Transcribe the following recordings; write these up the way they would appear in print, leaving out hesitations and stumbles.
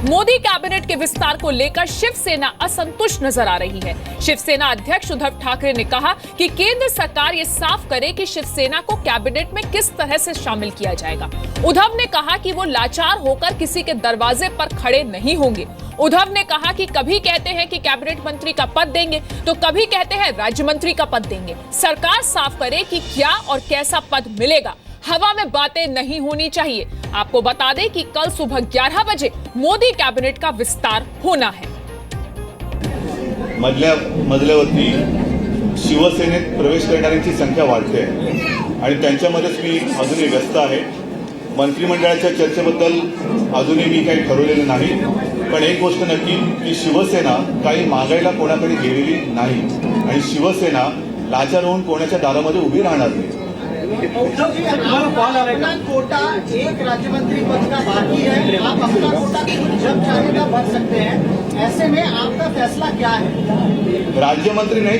Modi cabinet के विस्तार को लेकर शिवसेना असंतुष्ट नजर आ रही है। शिवसेना अध्यक्ष उद्धव ठाकरे ने कहा कि केंद्र सरकार ये साफ करे कि शिवसेना को कैबिनेट में किस तरह से शामिल किया जाएगा। उद्धव ने कहा कि वो लाचार होकर किसी के दरवाजे पर खड़े नहीं होंगे। उद्धव ने कहा कि कभी कहते हैं कि कैबिनेट मंत्री का पद देंगे तो कभी कहते हैं राज्य मंत्री का पद देंगे। सरकार साफ करे कि क्या और कैसा पद मिलेगा। हवा में बातें नहीं होनी चाहिए। आपको बता दें कि कल सुबह 11 बजे मोदी कैबिनेट का विस्तार होना है। मजल्यावरती शिवसेनेत प्रवेश करणाऱ्यांची संख्या वाढते आणि त्यांच्यामध्येच मी अजूनही व्यस्त आहे। मंत्रिमंडळाच्या चर्चेबद्दल अजूनही मी काही ठरवलेलं नाही, पण एक गोष्ट नक्की की शिवसेना काही मागायला कोणाकडे गेलेली नाही आणि शिवसेना लाचार होऊन कोणाच्या दारामध्ये उभी राहणार नाही। उद्धव जी, अपना कोटा एक राज्य मंत्री पद का बाकी है, आप अपना कोटा जब चाहे तब भर सकते हैं, ऐसे में आपका फैसला क्या है? राज्य मंत्री नाही,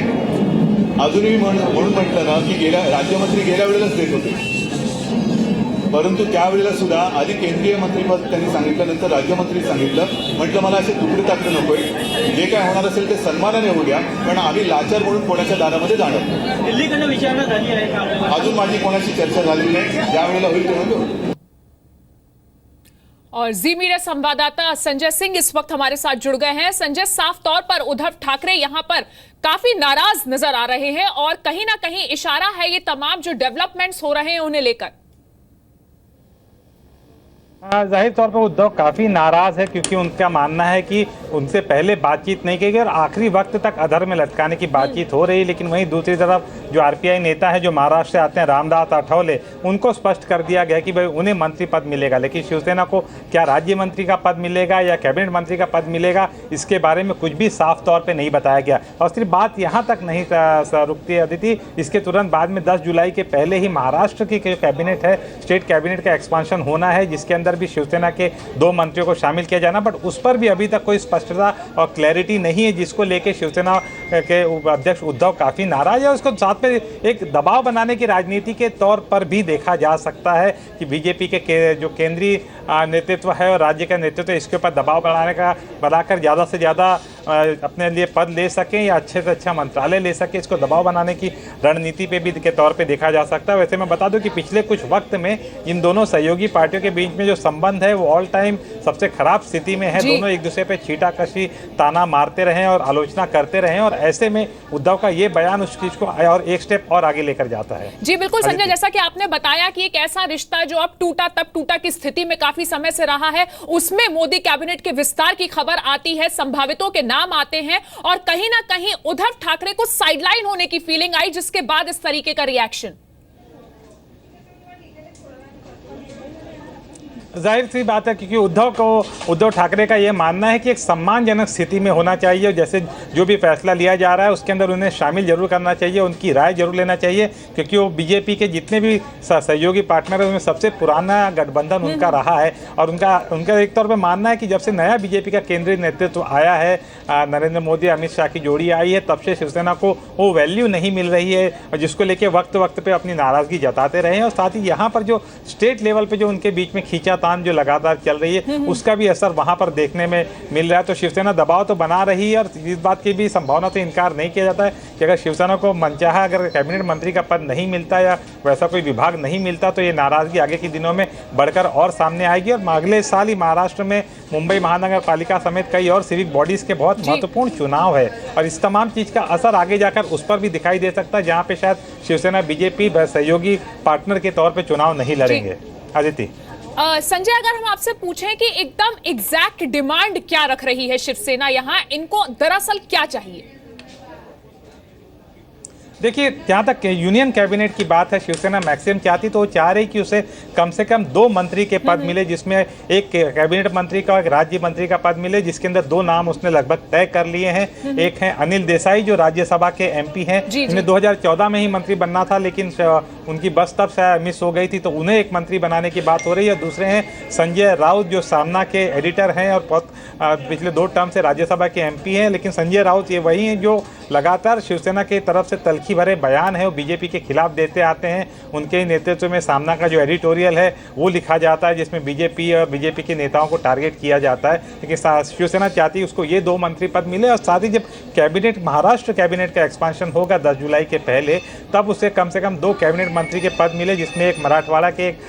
अजूनही म्हणून म्हटलं ना की राज्यमंत्री गेल्या वेळेलाच देत होते, परंतु त्यावेळेला सुद्धा आधी केंद्रीय मंत्रीपद त्यांनी सांगितल्यानंतर राज्यमंत्री सांगितलं। म्हटलं मला असे तुकडे टाकले नकोय, जे काय होणार असेल ते सन्मानाने होऊ द्या, पण आम्ही लाचार म्हणून कोणाच्या दारामध्ये जाणार नाही। दिल्लीकडे विचारणा झाली आहे का? अजून माझी कोणाशी चर्चा झाली नाही, ज्यावेळेला होईल तेव्हा। और जी मीडिया संवाददाता संजय सिंह इस वक्त हमारे साथ जुड़ गए हैं। संजय, साफ तौर पर उद्धव ठाकरे यहां पर काफी नाराज नजर आ रहे हैं और कहीं ना कहीं इशारा है ये तमाम जो डेवलपमेंट्स हो रहे हैं उन्हें लेकर। जाहिर तौर पर उद्धव काफ़ी नाराज़ है, क्योंकि उनका मानना है कि उनसे पहले बातचीत नहीं की गई और आखिरी वक्त तक अधर में लटकाने की बातचीत हो रही है। लेकिन वहीं दूसरी तरफ जो आरपीआई नेता है जो महाराष्ट्र से आते हैं, रामदास आठवले, उनको स्पष्ट कर दिया गया कि भाई उन्हें मंत्री पद मिलेगा, लेकिन शिवसेना को क्या राज्य मंत्री का पद मिलेगा या कैबिनेट मंत्री का पद मिलेगा, इसके बारे में कुछ भी साफ तौर पर नहीं बताया गया। और सिर्फ बात यहाँ तक नहीं रुकती अदिति, इसके तुरंत बाद में 10 जुलाई के पहले ही महाराष्ट्र की जो कैबिनेट है, स्टेट कैबिनेट का एक्सपांशन होना है, जिसके अंदर भी शिवसेना के 2 मंत्रियों को शामिल किया जाना, बट उस पर भी अभी तक कोई स्पष्टता और क्लैरिटी नहीं है, जिसको लेके शिवसेना के अध्यक्ष उद्धव काफ़ी नाराज है। उसको साथ में एक दबाव बनाने की राजनीति के तौर पर भी देखा जा सकता है कि बीजेपी के जो केंद्रीय नेतृत्व है और राज्य का नेतृत्व, इसके ऊपर दबाव बनाकर ज़्यादा से ज़्यादा अपने लिए पद ले सकें या अच्छे से अच्छा मंत्रालय ले सकें, इसको दबाव बनाने की रणनीति पे भी के तौर पे देखा जा सकता है। वैसे मैं बता दूं कि पिछले कुछ वक्त में इन दोनों सहयोगी पार्टियों के बीच में जो संबंध है वो ऑल टाइम सबसे खराब स्थिति में है। दोनों एक दूसरे पे छीटाकशी ताना मारते रहे और आलोचना करते रहे, और ऐसे में उद्धव का ये बयान उस चीज को और एक स्टेप और आगे लेकर जाता है। जी बिल्कुल संजय, जैसा कि आपने बताया कि एक ऐसा रिश्ता जो अब टूटा तब टूटा की स्थिति में काफी समय से रहा है, उसमें मोदी कैबिनेट के विस्तार की खबर आती है, संभावितों के नाम आते हैं और कहीं ना कहीं उद्धव ठाकरे को साइडलाइन होने की फीलिंग आई, जिसके बाद इस तरीके का रिएक्शन। जाहिर सी बात है, क्योंकि उद्धव ठाकरे का यह मानना है कि एक सम्मानजनक स्थिति में होना चाहिए, जैसे जो भी फैसला लिया जा रहा है उसके अंदर उन्हें शामिल जरूर करना चाहिए, उनकी राय जरूर लेना चाहिए, क्योंकि वो बीजेपी के जितने भी सहयोगी पार्टनर है उनमें सबसे पुराना गठबंधन उनका रहा है। और उनका एक तौर पर मानना है कि जब से नया बीजेपी का केंद्रीय नेतृत्व आया है, नरेंद्र मोदी अमित शाह की जोड़ी आई है, तब से शिवसेना को वो वैल्यू नहीं मिल रही है, और जिसको लेके वक्त वक्त पे अपनी नाराजगी जताते रहे हैं। और साथ ही यहाँ पर जो स्टेट लेवल पे जो उनके बीच में खींचातान जो लगातार चल रही है, उसका भी असर वहां पर देखने में मिल रहा है। तो शिवसेना दबाव तो बना रही है, और इस बात की भी संभावना से इनकार नहीं किया जाता है कि अगर शिवसेना को मनचाहा अगर कैबिनेट मंत्री का पद नहीं मिलता या वैसा कोई विभाग नहीं मिलता, तो ये नाराजगी आगे के दिनों में बढ़कर और सामने आएगी। और अगले साल ही महाराष्ट्र में मुंबई महानगर पालिका समेत कई और सिविक बॉडीज के बहुत महत्वपूर्ण चुनाव है, और इस तमाम चीज का असर आगे जाकर उस पर भी दिखाई दे सकता है, जहाँ पे शायद शिवसेना बीजेपी सहयोगी पार्टनर के तौर पर चुनाव नहीं लड़ेंगे। अदिति, संजय, अगर हम आपसे पूछें कि एकदम एग्जैक्ट डिमांड क्या रख रही है शिवसेना यहाँ, इनको दरअसल क्या चाहिए? देखिए, जहाँ तक यूनियन कैबिनेट की बात है, शिवसेना मैक्सिमम चाहती तो वो चाह रही कि उसे कम से कम 2 मंत्री के पद मिले, जिसमें एक कैबिनेट मंत्री का एक राज्य मंत्री का पद मिले, जिसके अंदर 2 नाम उसने लगभग तय कर लिए हैं। एक है अनिल देसाई जो राज्यसभा के एमपी हैं, उन्हें 2014 में ही मंत्री बनना था, लेकिन उनकी बस तब शायद मिस हो गई थी, तो उन्हें एक मंत्री बनाने की बात हो रही है। दूसरे हैं संजय राउत जो सामना के एडिटर हैं और बहुत पिछले 2 टर्म से राज्यसभा के एमपी हैं, लेकिन संजय राउत ये वही हैं जो लगातार शिवसेना की तरफ से तल्खी भरे बयान है वो बीजेपी के खिलाफ देते आते हैं। उनके नेतृत्व में सामना का जो एडिटोरियल है वो लिखा जाता है, जिसमें बीजेपी और बीजेपी के नेताओं को टारगेट किया जाता है। लेकिन शिवसेना चाहती है उसको ये 2 मंत्री पद मिले और साथ ही जब कैबिनेट, महाराष्ट्र कैबिनेट का एक्सपांशन होगा 10 जुलाई के पहले, तब उसे कम से कम 2 कैबिनेट मंत्री के पद मिले, जिसमें एक मराठवाड़ा के एक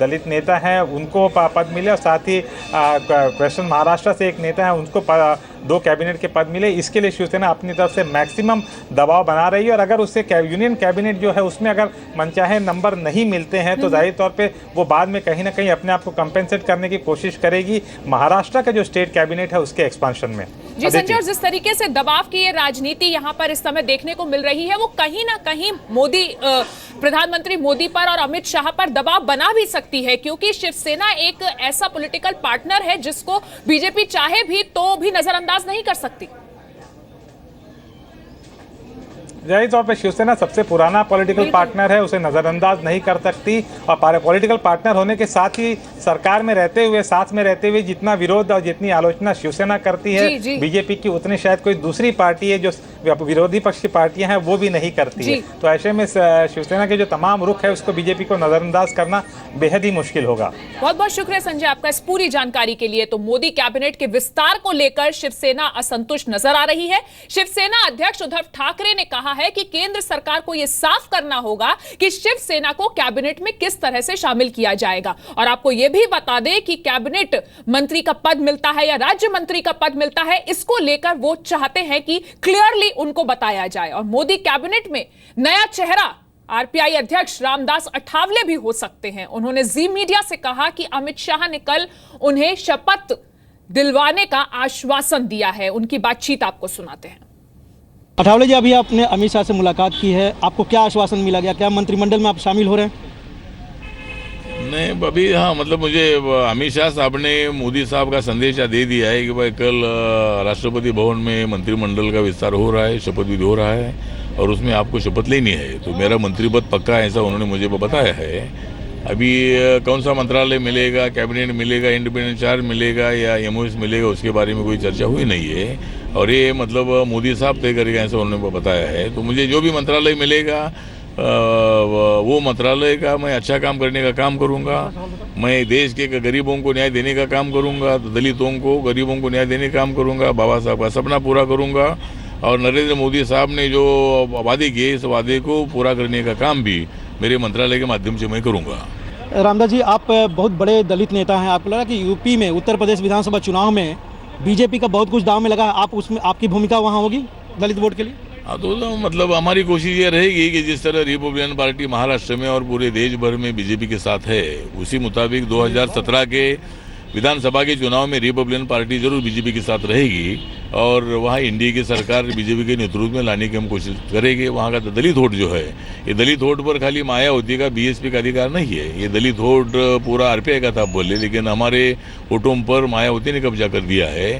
दलित नेता हैं उनको पद मिले और साथ ही वेस्टर्न महाराष्ट्र से एक नेता है उनको 2 कैबिनेट के पद मिले। इसके लिए शिवसेना अपनी तरफ से मैक्सिमम दबाव बना रही है और अगर उससे यूनियन कैबिनेट जो है उसमें अगर मनचाहे नंबर नहीं मिलते हैं तो जाहिर तौर पे वो बाद में कहीं ना कहीं अपने आप को कंपेंसेट करने की कोशिश करेगी महाराष्ट्र का जो स्टेट कैबिनेट है उसके एक्सपांशन में। जी संजय, और जिस तरीके से दबाव की ये राजनीति यहाँ पर इस समय देखने को मिल रही है वो कहीं ना कहीं मोदी, प्रधानमंत्री मोदी पर और अमित शाह पर दबाव बना भी सकती है, क्योंकि शिवसेना एक ऐसा पॉलिटिकल पार्टनर है जिसको बीजेपी चाहे भी तो भी नजरअंदाज नहीं कर सकती। जाहिर तौर पर शिवसेना सबसे पुराना पॉलिटिकल पार्टनर है, उसे नज़रअंदाज नहीं कर सकती और पॉलिटिकल पार्टनर होने के साथ ही सरकार में रहते हुए, साथ में रहते हुए जितना विरोध और जितनी आलोचना शिवसेना करती है बीजेपी की, उतनी शायद कोई दूसरी पार्टी है जो विरोधी पक्ष की पार्टियां हैं वो भी नहीं करती है। तो ऐसे में शिवसेना के जो तमाम रुख है उसको बीजेपी को नज़रअंदाज करना बेहद ही मुश्किल होगा। बहुत बहुत शुक्रिया संजय आपका इस पूरी जानकारी के लिए। तो मोदी कैबिनेट के विस्तार को लेकर शिवसेना असंतुष्ट नजर आ रही है। शिवसेना अध्यक्ष उद्धव ठाकरे ने कहा है कि केंद्र सरकार को यह साफ करना होगा कि शिवसेना को कैबिनेट में किस तरह से शामिल किया जाएगा। और आपको यह भी बता दें कि कैबिनेट मंत्री का पद मिलता है या राज्य मंत्री का पद मिलता है, इसको लेकर वो चाहते हैं कि क्लियरली उनको बताया जाए। और मोदी कैबिनेट में नया चेहरा आरपीआई अध्यक्ष रामदास अठावले भी हो सकते हैं। उन्होंने जी मीडिया से कहा कि अमित शाह ने कल उन्हें शपथ दिलवाने का आश्वासन दिया है। उनकी बातचीत आपको सुनाते हैं। अठावले जी, अभी आपने अमित शाह से मुलाकात की है, आपको क्या आश्वासन मिला गया? क्या मंत्रिमंडल में आप शामिल हो रहे हैं? नहीं, अभी हाँ, मतलब मुझे अमित शाह साहब ने मोदी साहब का संदेश दे दिया है कि भाई कल राष्ट्रपति भवन में मंत्रिमंडल का विस्तार हो रहा है, शपथ विधि हो रहा है और उसमें आपको शपथ लेनी है, तो मेरा मंत्री पद पक्का है, ऐसा उन्होंने मुझे बताया है। अभी कौन सा मंत्रालय मिलेगा, कैबिनेट मिलेगा, इंडिपेंडेंट चार्ज मिलेगा या एमओएस मिलेगा, उसके बारे में कोई चर्चा हुई नहीं है और ये मतलब मोदी साहब तय करेगा, ऐसा उन्होंने बताया है। तो मुझे जो भी मंत्रालय मिलेगा वो मंत्रालय का मैं अच्छा काम करने का काम करूंगा। मैं देश के गरीबों को न्याय देने का काम करूंगा, दलितों को, गरीबों को न्याय देने का काम करूंगा, बाबा साहब का सपना पूरा करूंगा और नरेंद्र मोदी साहब ने जो वादे किए इस वादे को पूरा करने का काम भी मेरे मंत्रालय के माध्यम से मैं करूंगा। रामदास जी, आप बहुत बड़े दलित नेता हैं, आपको लगा कि यूपी में उत्तर प्रदेश विधानसभा चुनाव में बीजेपी का बहुत कुछ दांव में लगा, आप उसमें आपकी भूमिका वहाँ होगी दलित वोट के लिए? हाँ, तो मतलब हमारी कोशिश ये रहेगी कि जिस तरह रिपब्लिकन पार्टी महाराष्ट्र में और पूरे देश भर में बीजेपी के साथ है, उसी मुताबिक 2017 के विधानसभा के चुनाव में रिपब्लिकन पार्टी जरूर बीजेपी के साथ रहेगी और वहाँ एनडीए की सरकार बीजेपी के नेतृत्व में लाने की हम कोशिश करेंगे। वहाँ का दलित वोट जो है, ये दलित वोट पर खाली मायावती का, बीएसपी का अधिकार नहीं है, ये दलित वोट पूरा आरपीआई का था बोले, लेकिन हमारे वोटों पर मायावती ने कब्जा कर दिया है।